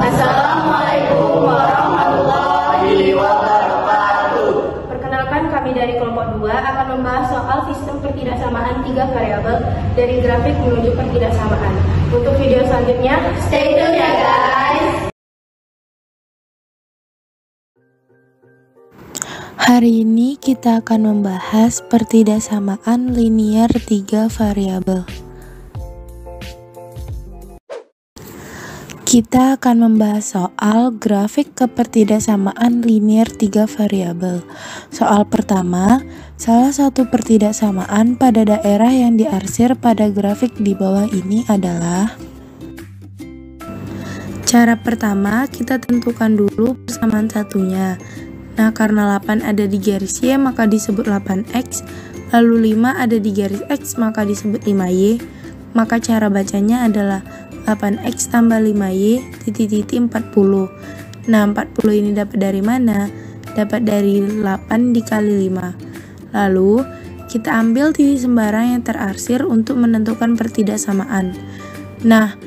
Assalamualaikum warahmatullahi wabarakatuh. Perkenalkan, kami dari kelompok 2 akan membahas soal sistem pertidaksamaan 3 variabel dari grafik menuju pertidaksamaan. Untuk video selanjutnya, Stay tune ya guys. Hari ini kita akan membahas pertidaksamaan linier 3 variabel. Kita akan membahas soal grafik kepertidaksamaan linier 3 variabel. Soal pertama, salah satu pertidaksamaan pada daerah yang diarsir pada grafik di bawah ini adalah. Cara pertama, kita tentukan dulu persamaan satunya. Nah, karena 8 ada di garis Y maka disebut 8X, lalu 5 ada di garis X maka disebut 5Y. Maka cara bacanya adalah 8X tambah 5Y titik-titik 40. Nah, 40 ini dapat dari mana? Dapat dari 8 dikali 5. Lalu, kita ambil titik sembarang yang terarsir untuk menentukan pertidaksamaan. Nah,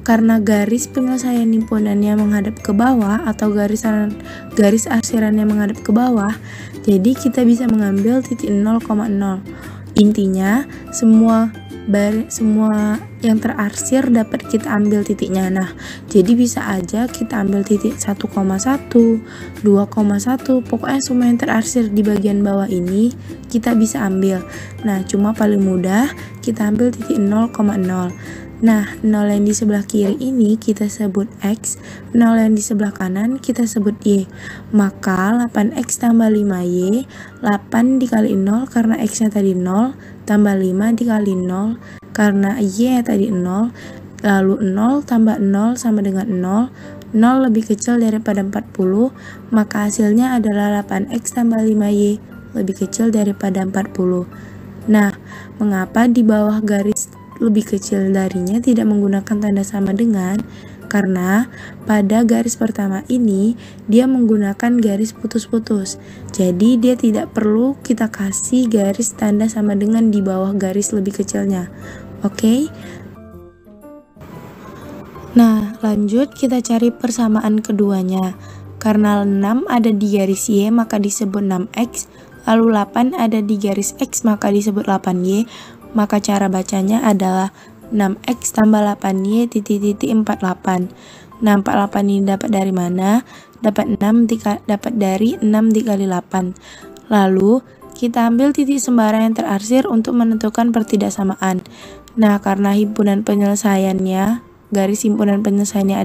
karena garis penyelesaian himpunannya menghadap ke bawah atau garis arsirannya menghadap ke bawah, jadi kita bisa mengambil titik 0,0. Intinya, semua yang terarsir dapat kita ambil titiknya. Nah, jadi bisa aja kita ambil titik 1,1, 2,1, pokoknya semua yang terarsir di bagian bawah ini kita bisa ambil. Nah, cuma paling mudah kita ambil titik 0,0. Nah, 0 yang di sebelah kiri ini kita sebut X, 0 yang di sebelah kanan kita sebut Y. Maka 8X tambah 5Y, 8 dikali 0 karena X-nya tadi 0, tambah 5 dikali 0 karena Y-nya tadi 0, lalu 0 tambah 0 sama dengan 0, 0 lebih kecil daripada 40, maka hasilnya adalah 8X tambah 5Y lebih kecil daripada 40. Nah, mengapa di bawah garis lebih kecil darinya tidak menggunakan tanda sama dengan? Karena pada garis pertama ini dia menggunakan garis putus-putus, jadi dia tidak perlu kita kasih garis tanda sama dengan di bawah garis lebih kecilnya. Oke? Nah, lanjut kita cari persamaan keduanya. Karena 6 ada di garis Y maka disebut 6X, lalu 8 ada di garis X maka disebut 8Y. Maka cara bacanya adalah 6X tambah 8Y titik-titik 48. Nah, 48 ini dapat dari mana? Dapat dari 6 dikali 8. Lalu, kita ambil titik sembarang yang terarsir untuk menentukan pertidaksamaan. Nah, karena himpunan penyelesaiannya, garis himpunan penyelesaiannya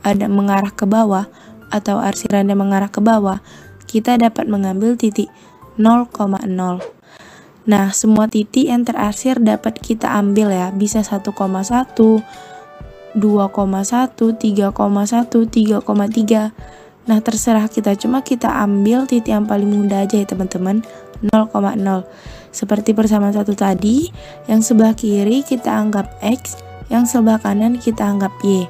ada mengarah ke bawah atau arsirannya mengarah ke bawah, kita dapat mengambil titik 0,0. Nah, semua titik yang terarsir dapat kita ambil ya, bisa 1,1, 2,1, 3,1, 3,3. Nah, terserah kita, cuma kita ambil titik yang paling mudah aja ya teman-teman, 0,0. Seperti persamaan satu tadi, yang sebelah kiri kita anggap X, yang sebelah kanan kita anggap Y.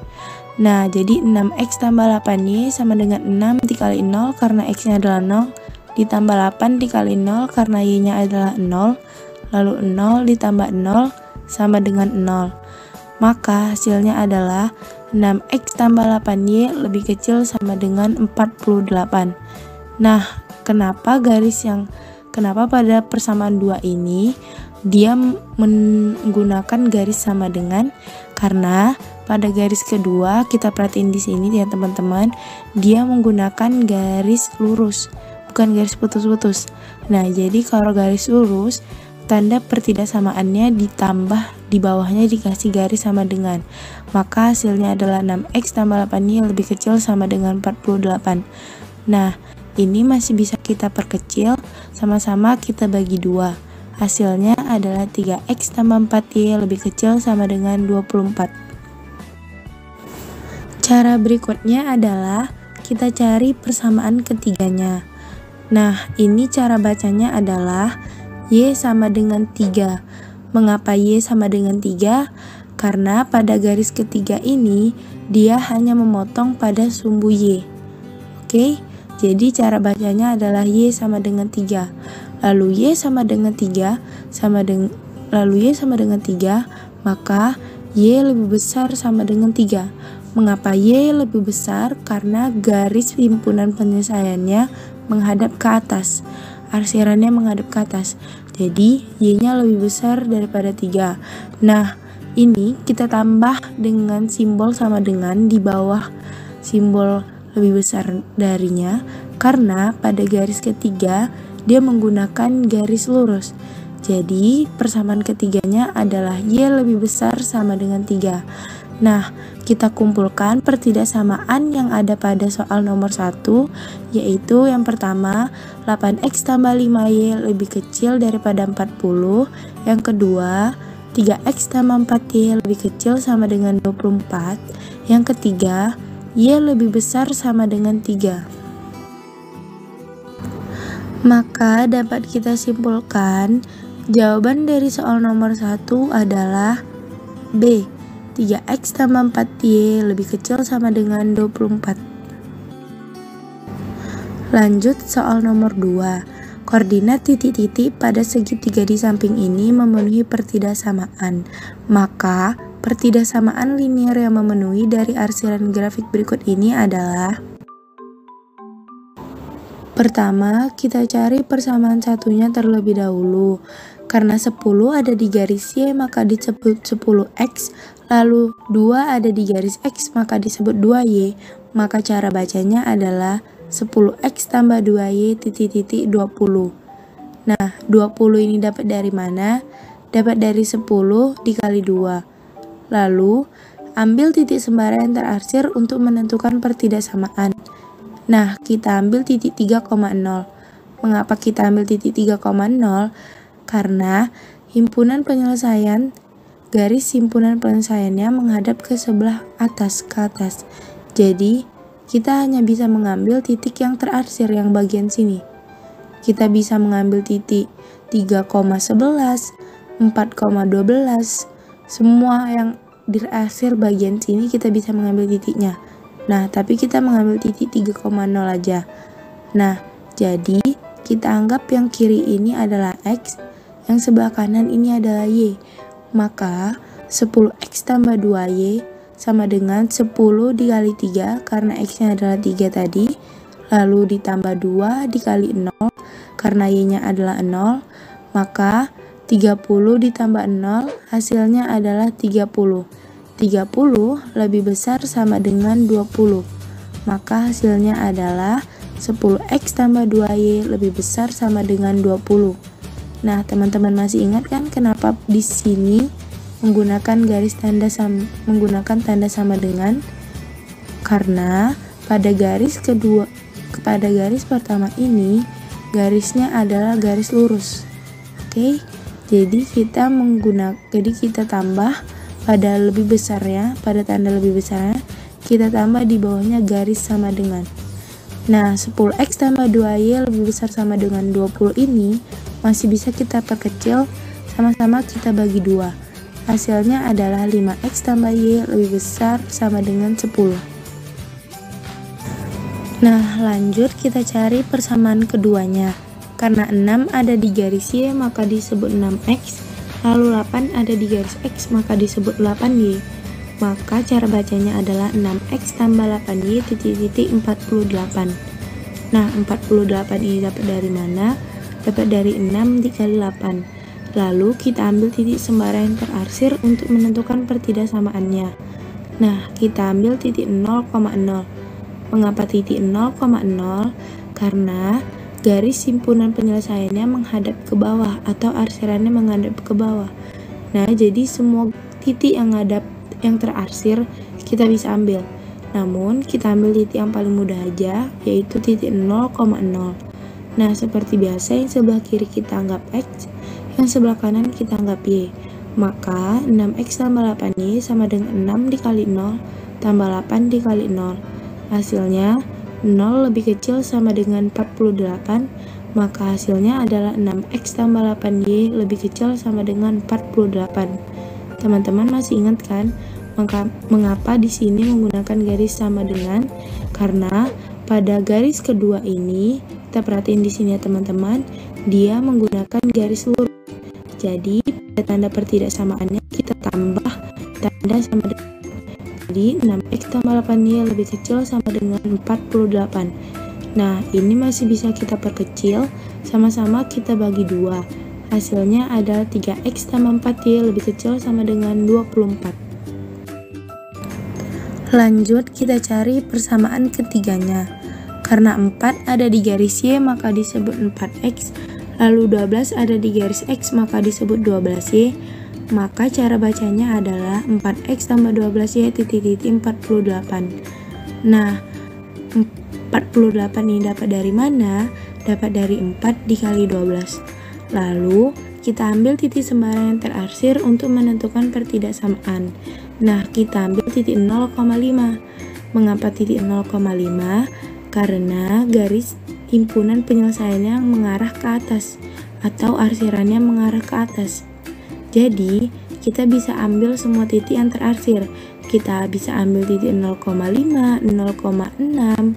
Nah, jadi 6X tambah 8Y sama dengan 6 dikali 0 karena X-nya adalah 0. Ditambah 8 dikali 0 karena Y-nya adalah 0, lalu 0 ditambah 0 sama dengan 0. Maka hasilnya adalah 6X tambah 8Y lebih kecil sama dengan 48. Nah, kenapa pada persamaan 2 ini dia menggunakan garis sama dengan? Karena pada garis kedua kita perhatiin di sini ya teman-teman, dia menggunakan garis lurus, bukan garis putus-putus. Nah, jadi kalau garis lurus, tanda pertidaksamaannya ditambah di bawahnya dikasih garis sama dengan. Maka hasilnya adalah 6X tambah 8Y lebih kecil sama dengan 48. Nah, ini masih bisa kita perkecil, sama-sama kita bagi 2. Hasilnya adalah 3X tambah 4Y lebih kecil sama dengan 24. Cara berikutnya adalah kita cari persamaan ketiganya. Nah, ini cara bacanya adalah Y sama dengan 3. Mengapa Y sama dengan 3? Karena pada garis ketiga ini, dia hanya memotong pada sumbu Y. Oke, jadi cara bacanya adalah Y sama dengan 3. Lalu Y sama dengan 3, maka Y lebih besar sama dengan 3. Mengapa Y lebih besar? Karena garis himpunan penyelesaiannya menghadap ke atas, arsirannya menghadap ke atas. Jadi Y-nya lebih besar daripada 3. Nah, ini kita tambah dengan simbol sama dengan di bawah simbol lebih besar darinya, karena pada garis ketiga dia menggunakan garis lurus. Jadi persamaan ketiganya adalah Y lebih besar sama dengan 3. Nah, kita kumpulkan pertidaksamaan yang ada pada soal nomor 1, yaitu yang pertama 8X tambah 5Y lebih kecil daripada 40. Yang kedua 3X tambah 4Y lebih kecil sama dengan 24. Yang ketiga Y lebih besar sama dengan 3. Maka dapat kita simpulkan jawaban dari soal nomor 1 adalah B. 3X tambah 4Y lebih kecil sama dengan 24. Lanjut soal nomor 2. Koordinat titik-titik pada segitiga di samping ini memenuhi pertidaksamaan. Maka pertidaksamaan linier yang memenuhi dari arsiran grafik berikut ini adalah: pertama, kita cari persamaan satunya terlebih dahulu. Karena 10 ada di garis Y maka disebut 10X, lalu 2 ada di garis X maka disebut 2Y. Maka cara bacanya adalah 10X tambah 2Y titik-titik 20. Nah, 20 ini dapat dari mana? Dapat dari 10 dikali 2. Lalu, ambil titik sembara yang terarsir untuk menentukan pertidaksamaan. Nah, kita ambil titik 3,0. Mengapa kita ambil titik 3,0? Karena himpunan penyelesaian, garis himpunan penyelesaiannya menghadap ke sebelah atas, ke atas. Jadi, kita hanya bisa mengambil titik yang terarsir yang bagian sini. Kita bisa mengambil titik 3,11, 4,12, semua yang terarsir bagian sini kita bisa mengambil titiknya. Nah, tapi kita mengambil titik 3,0 aja. Nah, jadi kita anggap yang kiri ini adalah X, yang sebelah kanan ini adalah Y. Maka 10X tambah 2Y sama dengan 10 dikali 3 karena X-nya adalah 3 tadi. Lalu ditambah 2 dikali 0 karena Y-nya adalah 0. Maka 30 ditambah 0 hasilnya adalah 30. 30 lebih besar sama dengan 20. Maka hasilnya adalah 10X tambah 2Y lebih besar sama dengan 20. Nah, teman-teman masih ingat kan kenapa di sini menggunakan tanda sama dengan? Karena pada garis pertama ini garisnya adalah garis lurus. Oke. Jadi kita tambah pada lebih besarnya, pada tanda lebih besarnya, kita tambah di bawahnya garis sama dengan. Nah, 10X tambah 2Y lebih besar sama dengan 20 ini masih bisa kita perkecil, sama-sama kita bagi 2. Hasilnya adalah 5X tambah Y lebih besar sama dengan 10. Nah, lanjut kita cari persamaan keduanya. Karena 6 ada di garis Y maka disebut 6X, lalu 8 ada di garis X maka disebut 8Y. Maka cara bacanya adalah 6X tambah 8Y titik-titik 48. Nah, 48 ini dapat dari mana? Dapat dari 6 dikali 8. Lalu kita ambil titik sembara yang terarsir untuk menentukan pertidaksamaannya. Nah, kita ambil titik 0,0. Mengapa titik 0,0? Karena garis himpunan penyelesaiannya menghadap ke bawah atau arsirannya menghadap ke bawah. Nah, jadi semua titik yang terarsir kita bisa ambil. Namun, kita ambil titik yang paling mudah aja, yaitu titik 0,0. Nah, seperti biasa yang sebelah kiri kita anggap X, yang sebelah kanan kita anggap Y. Maka 6X tambah 8Y sama dengan 6 dikali 0 tambah 8 dikali 0. Hasilnya 0 lebih kecil sama dengan 48, maka hasilnya adalah 6X tambah 8Y lebih kecil sama dengan 48. Teman-teman masih ingat kan mengapa di sini menggunakan garis sama dengan? Karena pada garis kedua ini, kita perhatiin di sini ya teman-teman, dia menggunakan garis lurus. Jadi pada tanda pertidaksamaannya kita tambah tanda sama dengan. Jadi 6x tambah 8y lebih kecil sama dengan 48. Nah, ini masih bisa kita perkecil, sama-sama kita bagi 2. Hasilnya adalah 3x tambah 4y lebih kecil sama dengan 24. Lanjut, kita cari persamaan ketiganya. Karena 4 ada di garis Y, maka disebut 4x. Lalu 12 ada di garis X, maka disebut 12y. Maka cara bacanya adalah 4x tambah 12y titik-titik 48. Nah, 48 ini dapat dari mana? Dapat dari 4 dikali 12. Lalu, kita ambil titik sembarang yang terarsir untuk menentukan pertidaksamaan. Nah, kita ambil titik 0,5. Mengapa titik 0,5? Karena garis himpunan penyelesaiannya mengarah ke atas atau arsirannya mengarah ke atas. Jadi, kita bisa ambil semua titik yang terarsir. Kita bisa ambil titik 0,5, 0,6,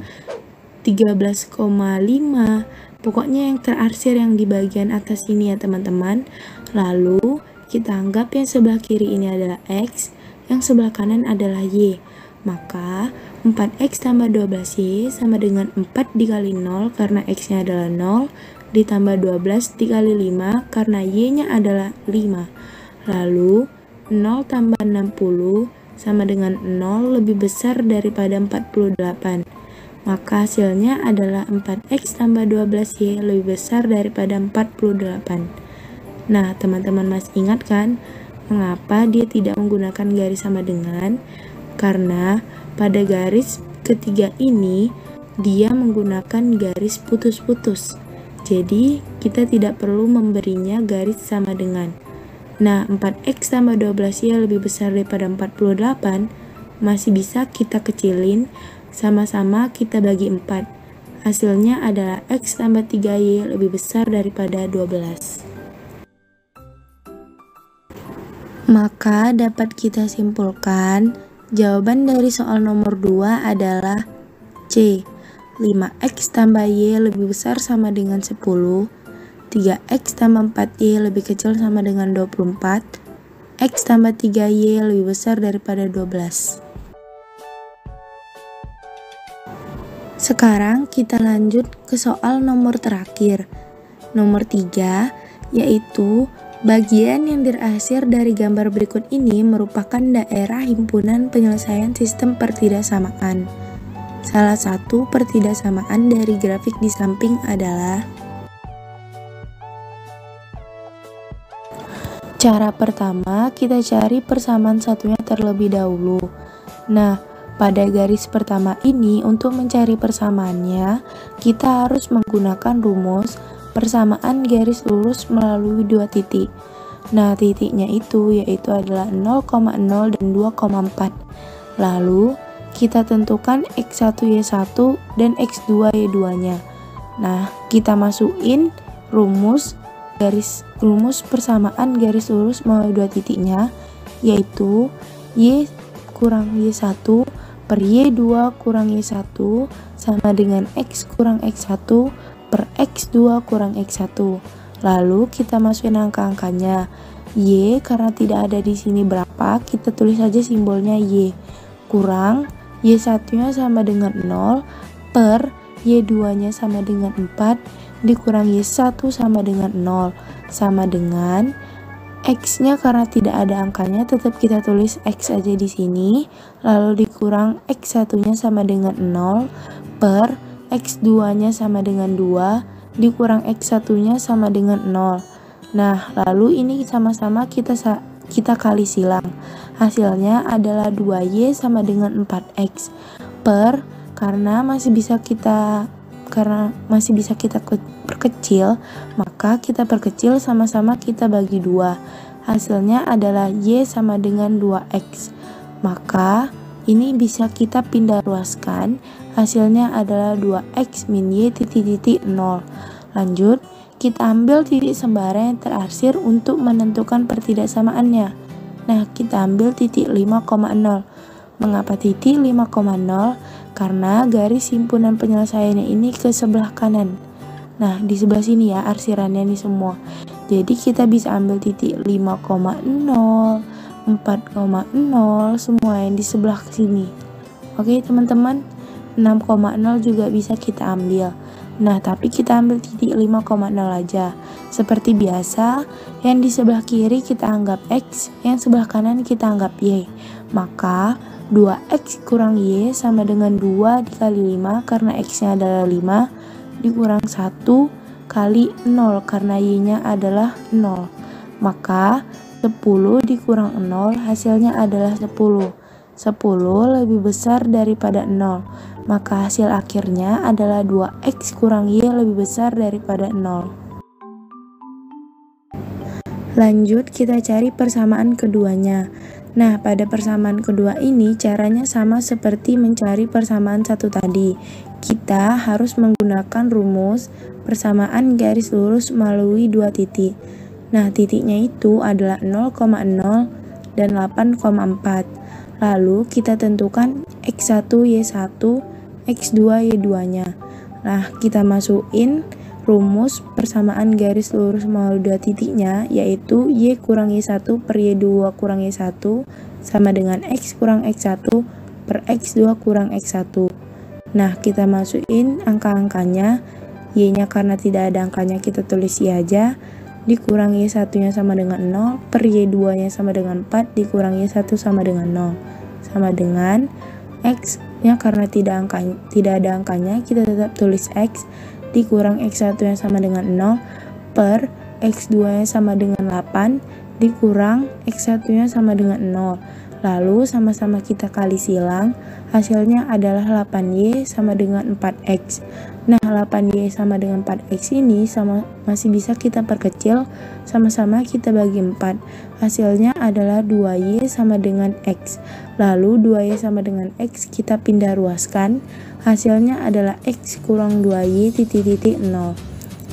13,5, pokoknya yang terarsir yang di bagian atas ini ya teman-teman. Lalu, kita anggap yang sebelah kiri ini adalah X, yang sebelah kanan adalah Y. Maka, 4x tambah 12y sama dengan 4 dikali 0 karena x-nya adalah 0, ditambah 12 dikali 5 karena y-nya adalah 5. Lalu, 0 tambah 60 sama dengan 0 lebih besar daripada 48. Maka hasilnya adalah 4x tambah 12y lebih besar daripada 48. Nah, teman-teman masih ingat kan mengapa dia tidak menggunakan garis sama dengan? Karena pada garis ketiga ini dia menggunakan garis putus-putus. Jadi kita tidak perlu memberinya garis sama dengan. Nah, 4x tambah 12y lebih besar daripada 48 masih bisa kita kecilin, sama-sama kita bagi 4. Hasilnya adalah x tambah 3y lebih besar daripada 12. Maka dapat kita simpulkan jawaban dari soal nomor 2 adalah C. 5x tambah y lebih besar sama dengan 10, 3x tambah 4y lebih kecil sama dengan 24, x tambah 3y lebih besar daripada 12. Sekarang kita lanjut ke soal nomor terakhir, nomor 3, yaitu bagian yang terarsir dari gambar berikut ini merupakan daerah himpunan penyelesaian sistem pertidaksamaan. Salah satu pertidaksamaan dari grafik di samping adalah cara pertama, kita cari persamaan satunya terlebih dahulu. Nah, pada garis pertama ini untuk mencari persamaannya, kita harus menggunakan rumus persamaan garis lurus melalui dua titik. Nah, titiknya yaitu adalah 0,0 dan 2,4. Lalu, kita tentukan x1y1 dan x2y2-nya. Nah, kita masukin rumus persamaan garis lurus melalui dua titiknya, yaitu y kurang y1 per y2 kurang y1 sama dengan x kurang x1 per x2 kurang x1. Lalu kita masukin angka-angkanya. Y karena tidak ada di sini berapa, kita tulis saja simbolnya y. Kurang y1-nya sama dengan 0 per y2-nya sama dengan 4 dikurang y1 sama dengan 0 sama dengan x-nya karena tidak ada angkanya tetap kita tulis x aja di sini, lalu dikurang x1-nya sama dengan 0 per x2-nya sama dengan 2 dikurang x1-nya sama dengan 0. Nah, lalu ini sama-sama kita kali silang. Hasilnya adalah 2y sama dengan 4x per karena masih bisa kita perkecil, maka kita perkecil sama-sama kita bagi 2. Hasilnya adalah y sama dengan 2x. Maka ini bisa kita pindah ruaskan. Hasilnya adalah 2x min y titik-titik 0. Lanjut, kita ambil titik sembara yang terarsir untuk menentukan pertidaksamaannya. Nah, kita ambil titik 5,0. Mengapa titik 5,0? Karena garis himpunan penyelesaiannya ini ke sebelah kanan. Nah, di sebelah sini ya arsirannya ini semua. Jadi kita bisa ambil titik 5,0, 4,0, semua yang di sebelah sini. Oke teman-teman, 6,0 juga bisa kita ambil. Nah, tapi kita ambil titik 5,0 aja. Seperti biasa, yang di sebelah kiri kita anggap X, yang sebelah kanan kita anggap Y. Maka 2X kurang Y sama dengan 2 dikali 5 karena X-nya adalah 5, dikurang 1 kali 0 karena Y-nya adalah 0. Maka 10 dikurang 0 hasilnya adalah 10. 10 lebih besar daripada 0. Maka hasil akhirnya adalah 2X kurang Y lebih besar daripada 0. Lanjut kita cari persamaan keduanya. Nah, pada persamaan kedua ini caranya sama seperti mencari persamaan satu tadi. Kita harus menggunakan rumus persamaan garis lurus melalui dua titik. Nah, titiknya itu adalah 0,0 dan 8,4. Lalu kita tentukan X1, Y1, X2, Y2-nya. Nah, kita masukin rumus persamaan garis lurus melalui dua titiknya, yaitu Y kurang Y1 per Y2 kurang Y1 sama dengan X kurang X1 per X2 kurang X1. Nah, kita masukin angka-angkanya. Y-nya karena tidak ada angkanya kita tulis Y aja, dikurang Y1-nya sama dengan 0, per Y2-nya sama dengan 4, dikurang Y1 sama dengan 0. Sama dengan X-nya karena tidak ada angkanya, kita tetap tulis X, dikurang X1-nya sama dengan 0, per X2-nya sama dengan 8, dikurang X1-nya sama dengan 0. Lalu sama-sama kita kali silang, hasilnya adalah 8Y sama dengan 4X. Nah, 8Y sama dengan 4X ini masih bisa kita perkecil, sama-sama kita bagi 4. Hasilnya adalah 2Y sama dengan X. Lalu 2Y sama dengan X kita pindah ruaskan, hasilnya adalah X kurang 2Y titik-titik 0.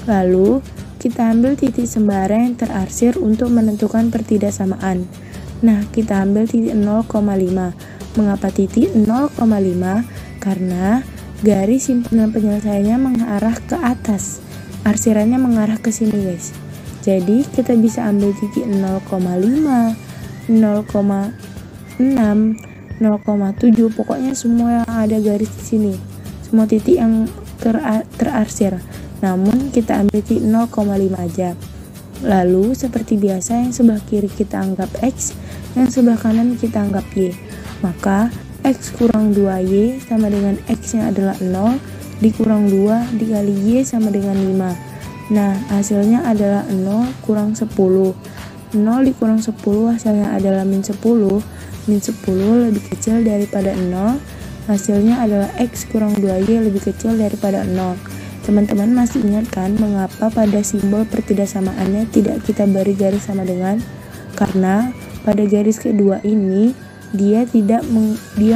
Lalu kita ambil titik sembara yang terarsir untuk menentukan pertidaksamaan. Nah, kita ambil titik 0,5. Mengapa titik 0,5? Karena garis simpulan penyelesaiannya mengarah ke atas. Arsirannya mengarah ke sini, guys. Jadi, kita bisa ambil titik 0,5, 0,6, 0,7, pokoknya semua yang ada garis di sini. Semua titik yang terarsir. Namun, kita ambil titik 0,5 aja. Lalu, seperti biasa, yang sebelah kiri kita anggap X, yang sebelah kanan kita anggap Y. Maka, X kurang 2Y sama dengan X-nya adalah 0, dikurang 2 dikali Y sama dengan 5. Nah, hasilnya adalah 0 kurang 10. 0 dikurang 10 hasilnya adalah min 10. Min 10 lebih kecil daripada 0. Hasilnya adalah X kurang 2Y lebih kecil daripada 0. Teman-teman masih ingat kan mengapa pada simbol pertidaksamaannya tidak kita beri garis sama dengan? Karena pada garis kedua ini dia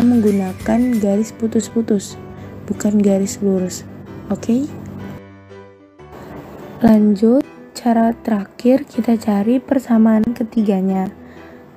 menggunakan garis putus-putus, bukan garis lurus. Oke? Lanjut, cara terakhir kita cari persamaan ketiganya.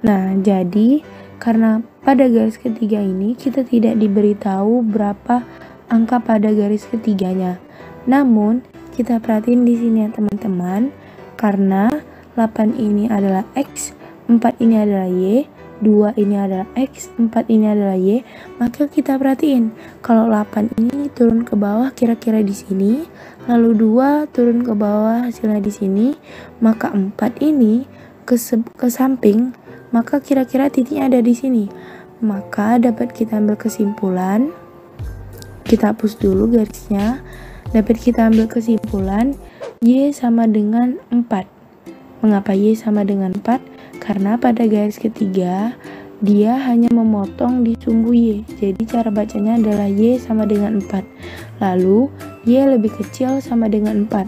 Nah, jadi karena pada garis ketiga ini kita tidak diberitahu berapa angka pada garis ketiganya. Namun, kita perhatiin di sini ya teman-teman, karena 8 ini adalah X, 4 ini adalah Y, 2 ini adalah X, 4 ini adalah Y, maka kita perhatiin kalau 8 ini turun ke bawah kira-kira di sini, lalu 2 turun ke bawah hasilnya di sini, maka 4 ini ke samping, maka kira-kira titiknya ada di sini. Maka dapat kita ambil kesimpulan, kita hapus dulu garisnya. Dapat kita ambil kesimpulan Y sama dengan 4. Mengapa Y sama dengan 4? Karena pada garis ketiga dia hanya memotong di sumbu Y. Jadi cara bacanya adalah Y sama dengan 4. Lalu Y lebih kecil sama dengan 4.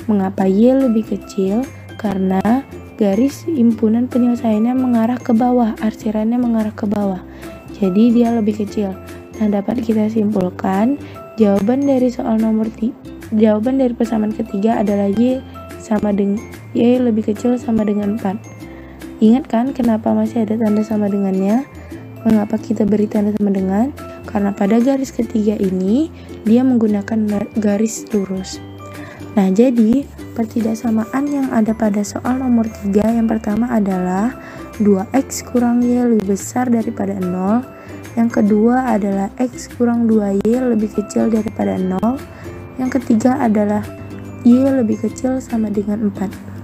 Mengapa Y lebih kecil? Karena garis himpunan penyelesaiannya mengarah ke bawah, arsirannya mengarah ke bawah. Jadi dia lebih kecil. Nah, dapat kita simpulkan jawaban dari persamaan ketiga adalah Y lebih kecil sama dengan 4. Ingat kan kenapa masih ada tanda sama dengannya? Mengapa kita beri tanda sama dengan? Karena pada garis ketiga ini dia menggunakan garis lurus. Nah, jadi pertidaksamaan yang ada pada soal nomor 3 yang pertama adalah 2x kurang y lebih besar daripada 0. Yang kedua adalah x kurang 2y lebih kecil daripada 0. Yang ketiga adalah y lebih kecil sama dengan 4.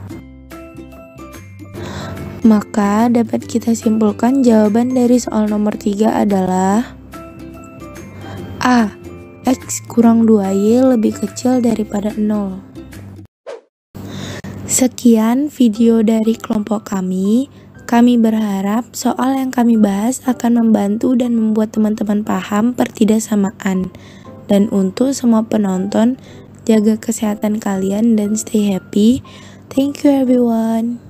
Maka dapat kita simpulkan jawaban dari soal nomor 3 adalah A. X kurang 2y lebih kecil daripada 0. Sekian video dari kelompok kami. Kami berharap soal yang kami bahas akan membantu dan membuat teman-teman paham pertidaksamaan. Dan untuk semua penonton, jaga kesehatan kalian dan stay happy. Thank you everyone.